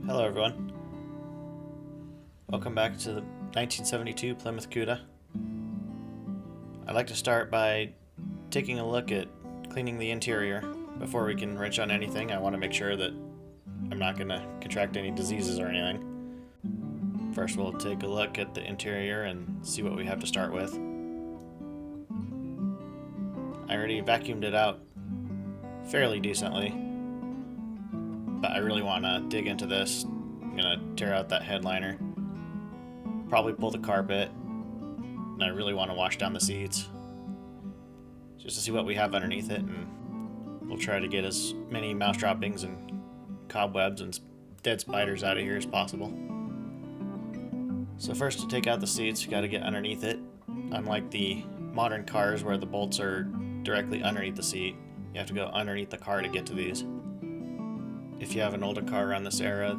Hello everyone. Welcome back to the 1972 Plymouth Cuda. I'd like to start by taking a look at cleaning the interior. Before we can wrench on anything, I want to make sure that I'm not going to contract any diseases or anything. First we'll take a look at the interior and see what we have to start with. I already vacuumed it out fairly decently, but I really want to dig into this. I'm going to tear out that headliner, probably pull the carpet, and I really want to wash down the seats just to see what we have underneath it, and we'll try to get as many mouse droppings and cobwebs and dead spiders out of here as possible. So first, to take out the seats, you got to get underneath it. Unlike the modern cars where the bolts are directly underneath the seat, you have to go underneath the car to get to these. If you have an older car around this era,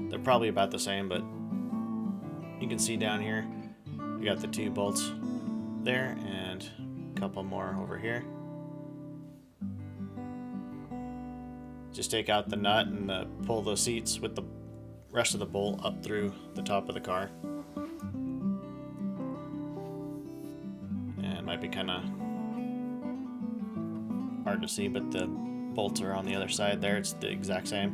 they're probably about the same, but you can see down here we got the two bolts there and a couple more over here. Just take out the nut and pull the seats with the rest of the bolt up through the top of the car. And it might be kind of hard to see, but the bolts are on the other side there. It's the exact same.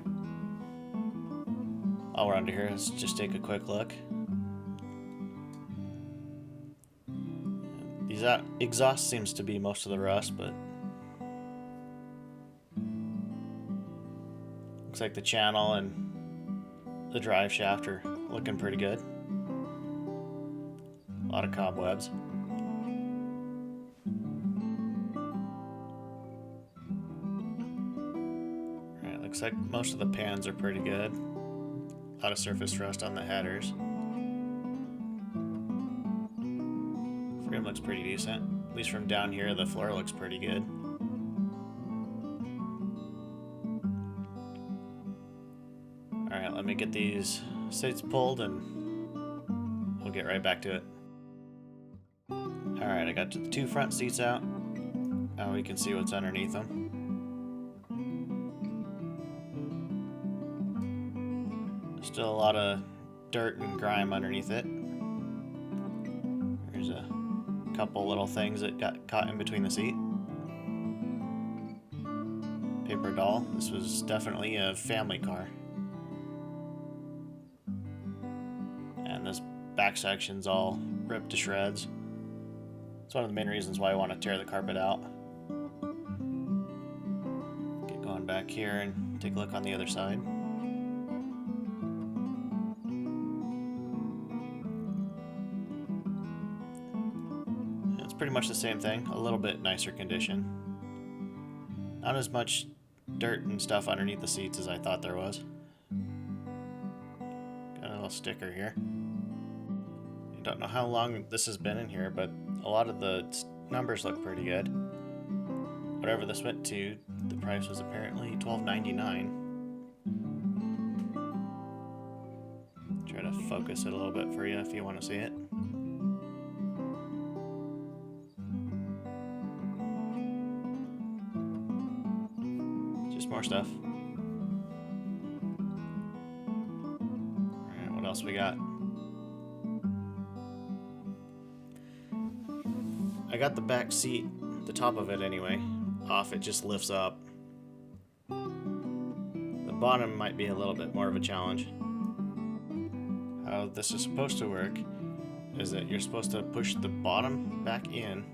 While we're under here, let's just take a quick look. These exhaust seems to be most of the rust, but looks like the channel and the drive shaft are looking pretty good. A lot of cobwebs. Alright, looks like most of the pans are pretty good. A lot of surface rust on the headers. Frame looks pretty decent. At least from down here, the floor looks pretty good. Alright, let me get these seats pulled and we'll get right back to it. Alright, I got the two front seats out. Now we can see what's underneath them. Still a lot of dirt and grime underneath it. There's a couple little things that got caught in between the seat. Paper doll. This was definitely a family car. And this back section's all ripped to shreds. It's one of the main reasons why I want to tear the carpet out. Get going back here and take a look on the other side. It's pretty much the same thing, a little bit nicer condition. Not as much dirt and stuff underneath the seats as I thought there was. Got a little sticker here. I don't know how long this has been in here, but a lot of the numbers look pretty good. Whatever this went to, the price was apparently $12.99. Try to focus it a little bit for you if you want to see it. Just more stuff. Alright, what else we got? I got the back seat, the top of it anyway, off. It just lifts up. The bottom might be a little bit more of a challenge. How this is supposed to work is that you're supposed to push the bottom back in,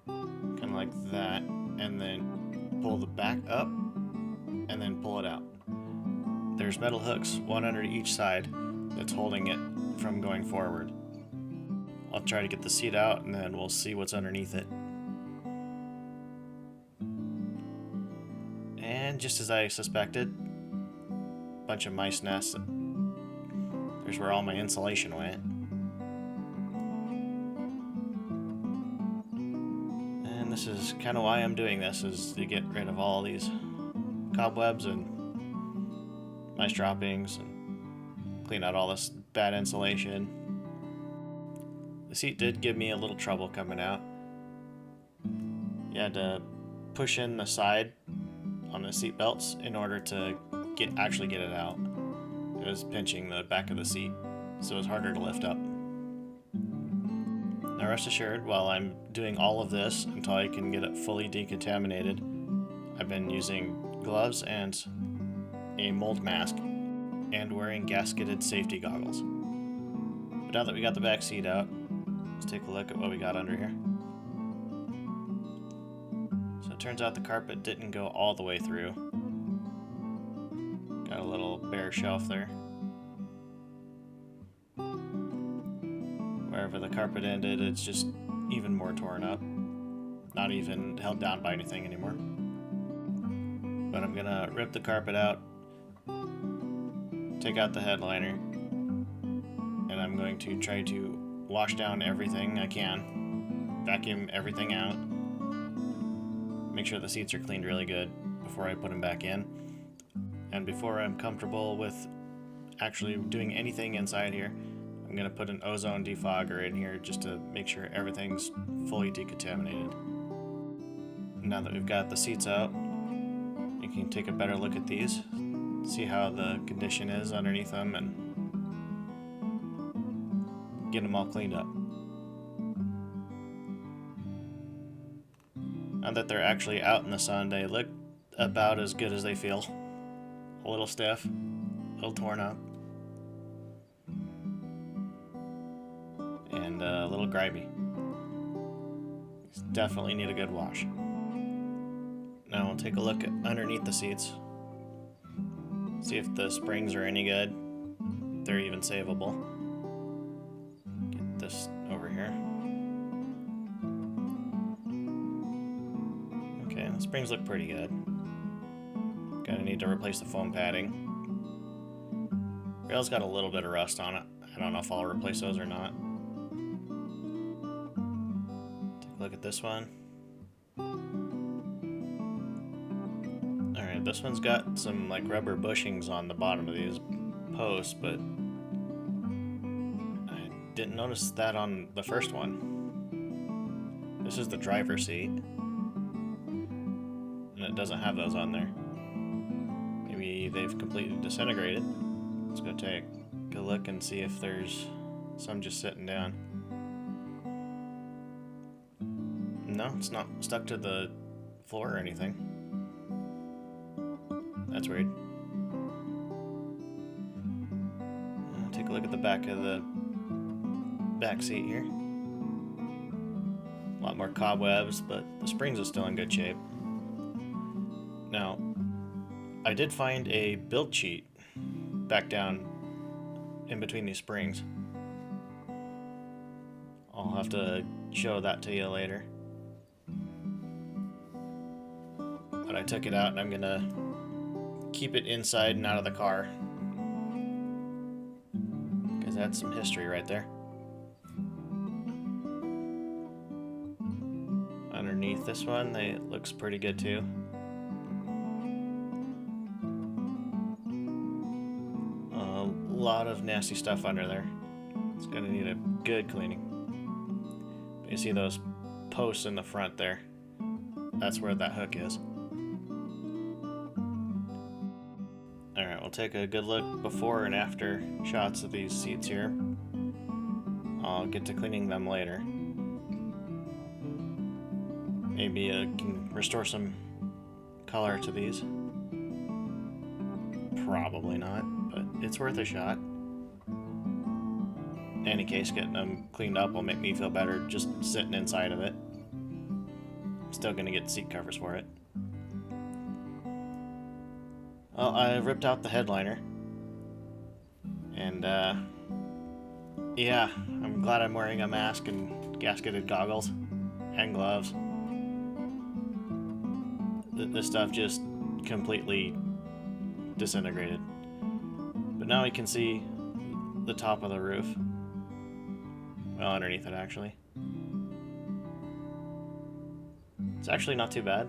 kind of like that, and then pull the back up, and then pull it out. There's metal hooks, one under each side, that's holding it from going forward. I'll try to get the seat out and then we'll see what's underneath it. And just as I suspected, a bunch of mice nests. There's where all my insulation went. And this is kind of why I'm doing this, is to get rid of all these cobwebs and mice droppings and clean out all this bad insulation. The seat did give me a little trouble coming out. You had to push in the side on the seat belts in order to actually get it out. It was pinching the back of the seat, so it was harder to lift up. Now rest assured, while I'm doing all of this until I can get it fully decontaminated, I've been using gloves and a mold mask and wearing gasketed safety goggles. But now that we got the back seat out, let's take a look at what we got under here. So it turns out the carpet didn't go all the way through. Got a little bare shelf there. Wherever the carpet ended, it's just even more torn up. Not even held down by anything anymore. But I'm gonna rip the carpet out, take out the headliner, and I'm going to try to wash down everything I can, vacuum everything out, make sure the seats are cleaned really good before I put them back in. And before I'm comfortable with actually doing anything inside here, I'm going to put an ozone defogger in here just to make sure everything's fully decontaminated. Now that we've got the seats out, you can take a better look at these, see how the condition is underneath them, and get them all cleaned up. Now that they're actually out in the sun, they look about as good as they feel. A little stiff, a little torn up, and a little grimy. These definitely need a good wash. Now we'll take a look at underneath the seats. See if the springs are any good. If they're even savable. Get this over here. Okay, the springs look pretty good. Gonna need to replace the foam padding. Rail's got a little bit of rust on it. I don't know if I'll replace those or not. Take a look at this one. Alright, this one's got some like rubber bushings on the bottom of these posts, but I didn't notice that on the first one. This is the driver's seat, and it doesn't have those on there. Maybe they've completely disintegrated. Let's go take a look and see if there's some just sitting down. No, it's not stuck to the floor or anything. That's weird. Take a look at the back of the back seat here. A lot more cobwebs, but the springs are still in good shape. Now, I did find a build cheat back down in between these springs. I'll have to show that to you later. But I took it out and I'm gonna keep it inside and out of the car, because that's some history right there. Underneath this one, it looks pretty good too. A lot of nasty stuff under there. It's gonna need a good cleaning. But you see those posts in the front there? That's where that hook is. Alright, we'll take a good look before and after shots of these seats here. I'll get to cleaning them later. Maybe I can restore some color to these. Probably not, but it's worth a shot. In any case, getting them cleaned up will make me feel better just sitting inside of it. I'm still gonna get seat covers for it. Well, I ripped out the headliner. And, yeah, I'm glad I'm wearing a mask and gasketed goggles and gloves. This stuff just completely disintegrated. But now we can see the top of the roof. Well, underneath it, actually. It's actually not too bad.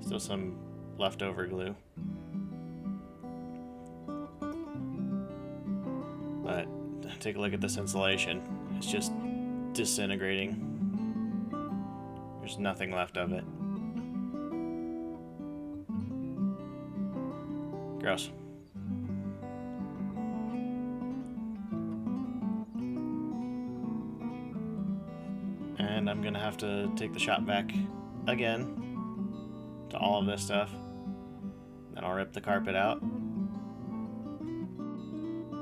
Still some leftover glue. But take a look at this insulation. It's just disintegrating. There's nothing left of it. Gross. And I'm gonna have to take the shop vac again to all of this stuff. Then I'll rip the carpet out.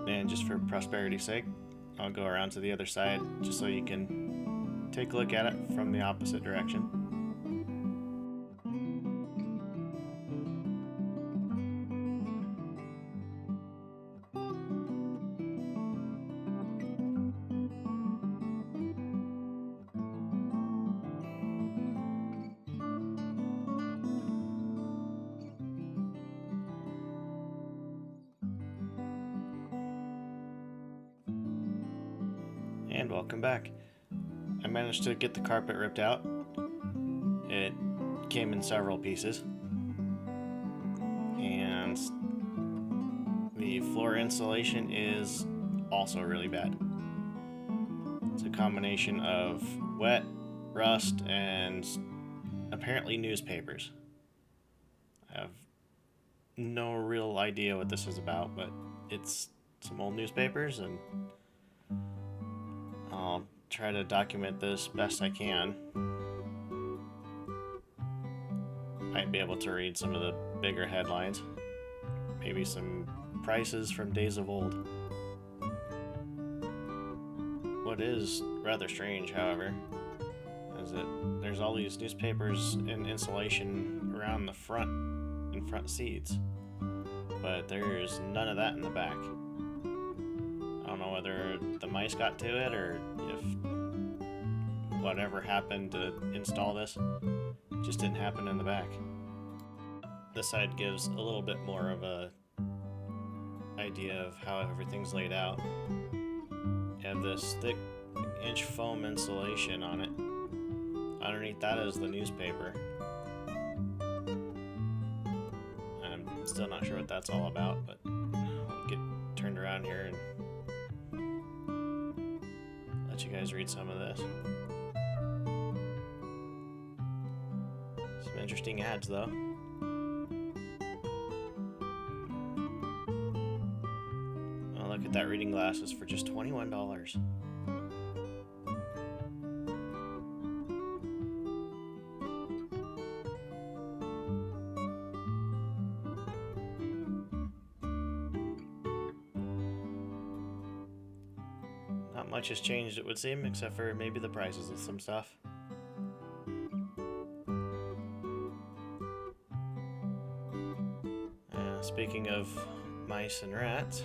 And just for prosperity's sake, I'll go around to the other side just so you can take a look at it from the opposite direction. And welcome back. I managed to get the carpet ripped out. It came in several pieces. And the floor insulation is also really bad. It's a combination of wet, rust, and apparently newspapers. I have no real idea what this is about, but it's some old newspapers, and I'll try to document this best I can. Might be able to read some of the bigger headlines. Maybe some prices from days of old. What is rather strange, however, is that there's all these newspapers and insulation around the front and front seats, but there's none of that in the back. I don't know whether the mice got to it or if whatever happened to install this just didn't happen in the back. This side gives a little bit more of a idea of how everything's laid out. You have this thick inch foam insulation on it. Underneath that is the newspaper. I'm still not sure what that's all about, but I'll get turned around here and let you guys read some of this. Some interesting ads, though. Oh, look at that, reading glasses for just $21. Not much has changed, it would seem, except for maybe the prices of some stuff. Speaking of mice and rats,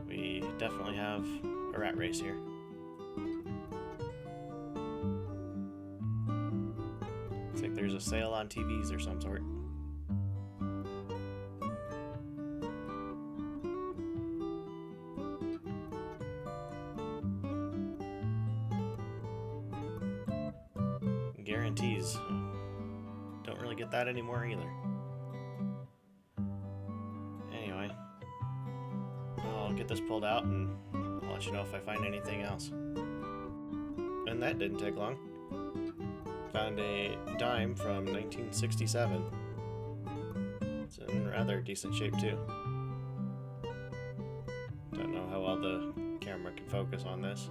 we definitely have a rat race here. Looks like there's a sale on TVs or some sort. Guarantees. Don't really get that anymore either. Anyway, I'll get this pulled out and I'll let you know if I find anything else. And that didn't take long. Found a dime from 1967. It's in rather decent shape too. Don't know how well the camera can focus on this.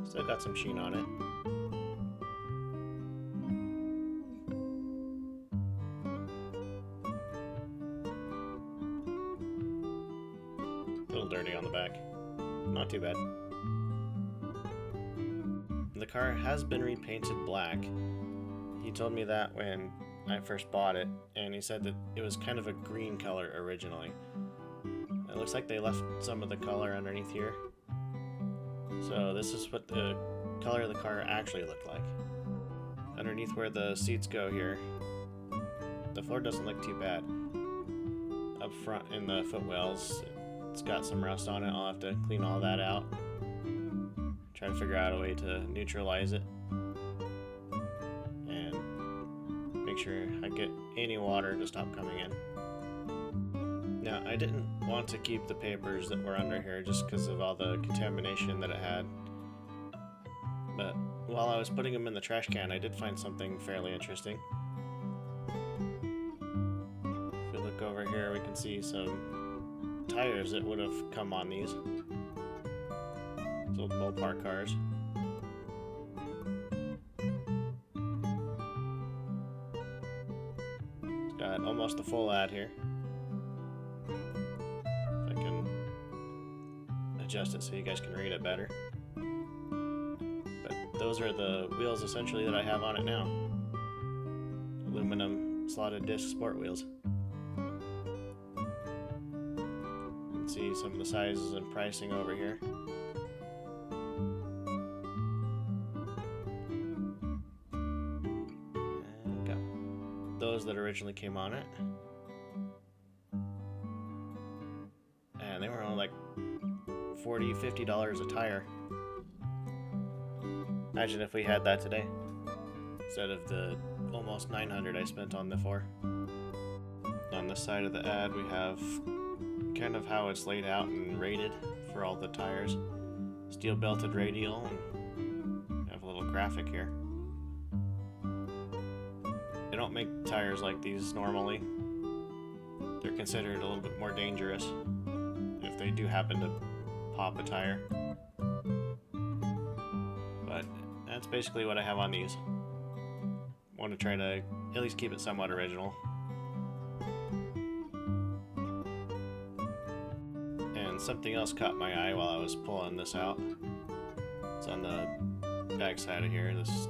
Still got some sheen on it. A little dirty on the back. Not too bad. The car has been repainted black. He told me that when I first bought it, and he said that it was kind of a green color originally. It looks like they left some of the color underneath here. So this is what the color of the car actually looked like. Underneath where the seats go here, the floor doesn't look too bad. Up front in the footwells, it's got some rust on it. I'll have to clean all that out. Try to figure out a way to neutralize it. And make sure I get any water to stop coming in. Now, I didn't want to keep the papers that were under here just because of all the contamination that it had. But while I was putting them in the trash can, I did find something fairly interesting. If we look over here, we can see some tires that would have come on these. These old Mopar cars. It's got almost a full ad here. If I can adjust it so you guys can read it better. But those are the wheels essentially that I have on it now. Aluminum slotted disc sport wheels. You can see some of the sizes and pricing over here. And got those that originally came on it. And they were only like $40, $50 a tire. Imagine if we had that today, instead of the almost $900 I spent on the 4. On this side of the ad, we have kind of how it's laid out and rated for all the tires. Steel belted radial, and we have a little graphic here. They don't make tires like these normally. They're considered a little bit more dangerous if they do happen to pop a tire. But that's basically what I have on these. Want to try to at least keep it somewhat original. And something else caught my eye while I was pulling this out. It's on the back side of here. This is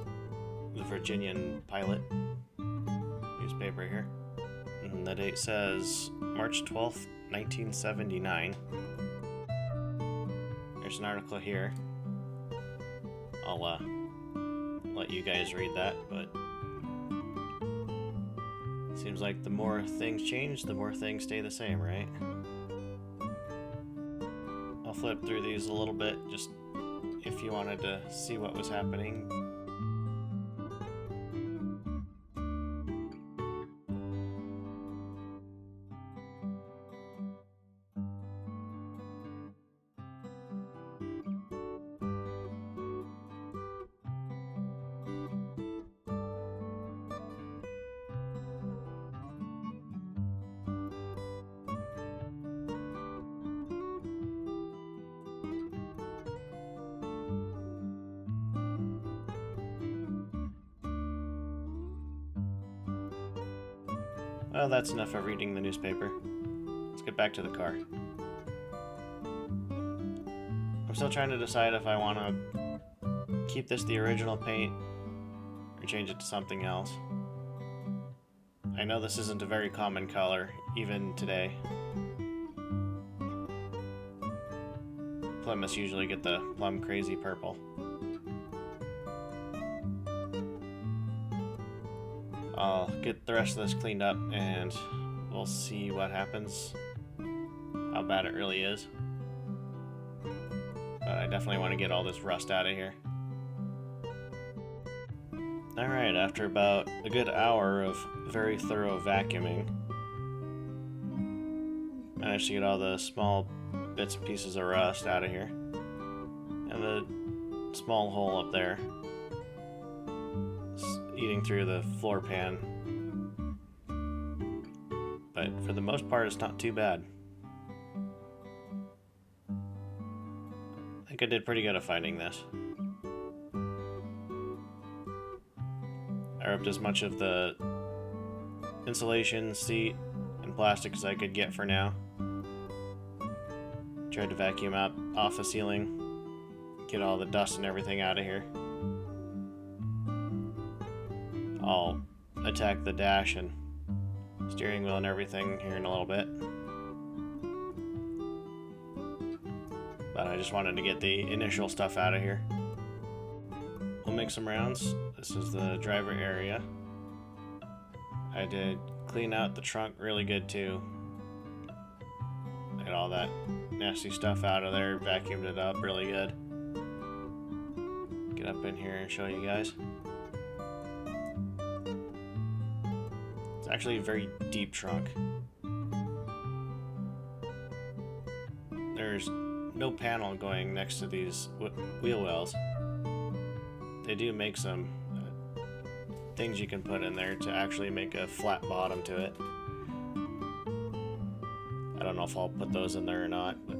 the Virginian Pilot newspaper here. And the date says March 12th, 1979. There's an article here. I'll let you guys read that, but seems like the more things change, the more things stay the same, right? I'll flip through these a little bit, just if you wanted to see what was happening. Well, that's enough of reading the newspaper. Let's get back to the car. I'm still trying to decide if I want to keep this the original paint or change it to something else. I know this isn't a very common color, even today. Plymouths usually get the plum crazy purple. I'll get the rest of this cleaned up and we'll see what happens, how bad it really is. But I definitely want to get all this rust out of here. Alright, after about a good hour of very thorough vacuuming, managed to get all the small bits and pieces of rust out of here. And the small hole up there eating through the floor pan, but for the most part it's not too bad. I think I did pretty good at finding this. I ripped as much of the insulation, seat, and plastic as I could get for now. Tried to vacuum out off the ceiling, get all the dust and everything out of here. I'll attack the dash and steering wheel and everything here in a little bit. But I just wanted to get the initial stuff out of here. We'll make some rounds. This is the driver area. I did clean out the trunk really good too. Get all that nasty stuff out of there, vacuumed it up really good. Get up in here and show you guys. It's actually a very deep trunk. there's no panel going next to these wheel wells. They do make some things you can put in there to actually make a flat bottom to it. I don't know if I'll put those in there or not, but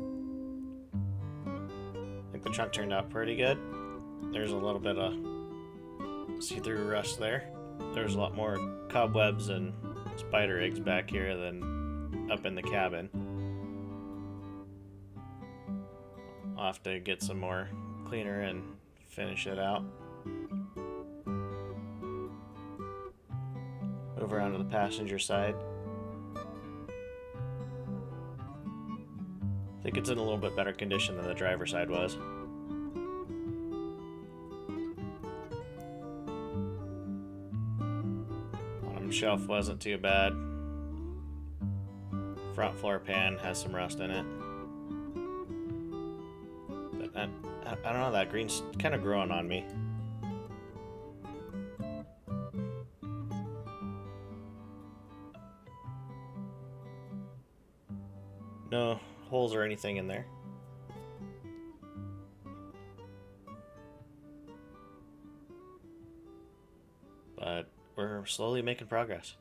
I think the truck turned out pretty good. There's a little bit of see-through rust there. There's a lot more cobwebs and spider eggs back here than up in the cabin. I'll have to get some more cleaner and finish it out. Move around to the passenger side. I think it's in a little bit better condition than the driver's side was. Bottom shelf wasn't too bad. Front floor pan has some rust in it. But I don't know, that green's kind of growing on me. No holes or anything in there. But we're slowly making progress.